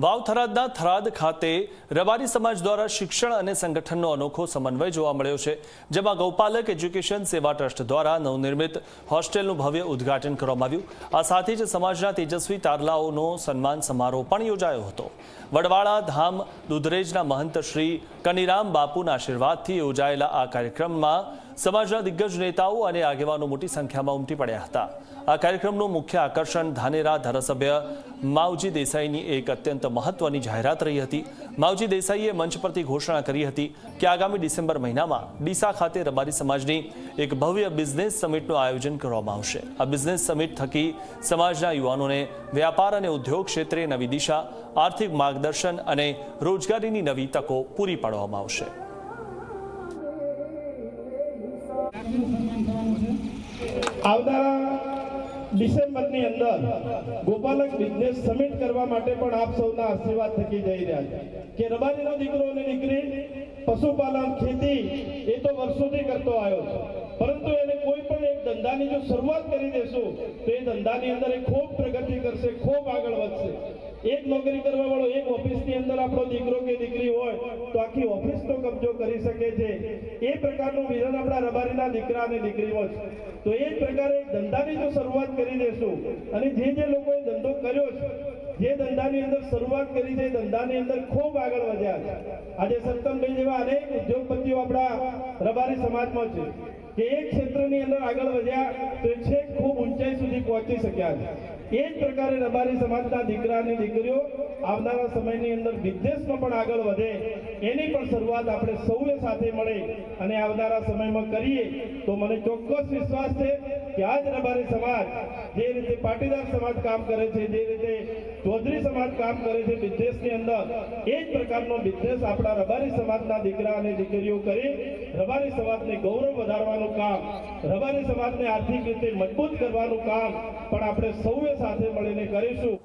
વાવ થરાદના થરાદ ખાતે રબારી સમાજ દ્વારા શિક્ષણ અને સંગઠનનો અનોખો સમન્વય જોવા મળ્યો છે, જેમાં ગૌપાલક એજ્યુકેશન સેવા ટ્રસ્ટ દ્વારા નવનિર્મિત હોસ્ટેલનું ભવ્ય ઉદ્ઘાટન કરવામાં આવ્યું। આ સાથે જ સમાજના તેજસ્વી તારલાઓનો સન્માન સમારોહ પણ યોજાયો હતો। વડવાળા ધામ દુધરેજના મહંત શ્રી કનીરામ બાપુના આશીર્વાદથી યોજાયેલા આ કાર્યક્રમમાં સમાજના દિગ્ગજ નેતાઓ અને આગેવાનો મોટી સંખ્યામાં ઉમટી પડ્યા હતા। આ કાર્યક્રમનું મુખ્ય આકર્ષણ ધાનેરા ધારાસભ્ય માવજી દેસાઈની એક અત્યંત મહત્વની જાહેરાત રહી હતી। માવજી દેસાઈએ મંચ પરથી ઘોષણા કરી હતી કે આગામી ડિસેમ્બર મહિનામાં ડીસા ખાતે રબારી સમાજની એક ભવ્ય બિઝનેસ સમિટનું આયોજન કરવામાં આવશે। આ બિઝનેસ સમિટ થકી સમાજના યુવાનોને વ્યાપાર અને ઉદ્યોગ ક્ષેત્રે નવી દિશા, આર્થિક માર્ગદર્શન અને રોજગારીની નવી તકો પૂરી પાડવામાં આવશે। ડિસેમ્બરની અંદર ગોપાલક બિઝનેસ સમિટ કરવા માટે પણ આપ સૌના આશીર્વાદ થકી જઈ રહ્યા છે કે રબારીનો દીકરો અને દીકરી પશુપાલન, ખેતી એ તો વર્ષોથી કરતો આવ્યો છે, પરંતુ એને કોઈ પણ એક ધંધાની જો શરૂઆત કરી દેશું તો એ ધંધાની અંદર એ ખૂબ પ્રગતિ કરશે, ખૂબ આગળ વધશે। એક નોકરી કરવા વાળો એક ઓફિસની અંદર આપણો દીકરો કે દીકરી હોય તો આખી ઓફિસનો કબજો કરી શકે છે। એ પ્રકારનું વિઝન આપણા રબારીના દીકરા અને દીકરીઓ છે। તો એ જ પ્રકારે એક ધંધાની જો શરૂઆત કરી દેશું અને જે લોકોએ ધંધો કર્યો છે, જે ધંધાની અંદર શરૂઆત કરી છે, ધંધાની અંદર ખૂબ આગળ વધ્યા છે। આજે સત્તનભાઈ જેવા અનેક ઉદ્યોગપતિઓ આપણા રબારી સમાજમાં છે કે એક ક્ષેત્રની અંદર આગળ વધ્યા તો છેક ખૂબ ઊંચાઈ સુધી પહોંચી શક્યા છે। એ જ પ્રકારે રબારી સમાજના દીકરા અને દીકરીઓ આવનારા સમયની અંદર બિઝનેસમાં પણ આગળ વધે એની પણ શરૂઆત આપણે સૌએ સાથે મળી અને આવનારા સમયમાં કરીએ તો મને ચોક્કસ વિશ્વાસ છે કે આજ રબારી સમાજ જે રીતે પાટીદાર સમાજ કામ કરે છે, જે રીતે ચૌધરી સમાજ કામ કરે છે બિઝનેસની અંદર, એ જ પ્રકારનો બિઝનેસ આપણા રબારી સમાજના દીકરા અને દીકરીઓ કરી રબારી સમાજને ગૌરવ વધારવાનું કામ, રબારી સમાજને આર્થિક રીતે મજબૂત કરવાનું કામ પણ આપણે સૌએ સાથે મળીને કરીશું।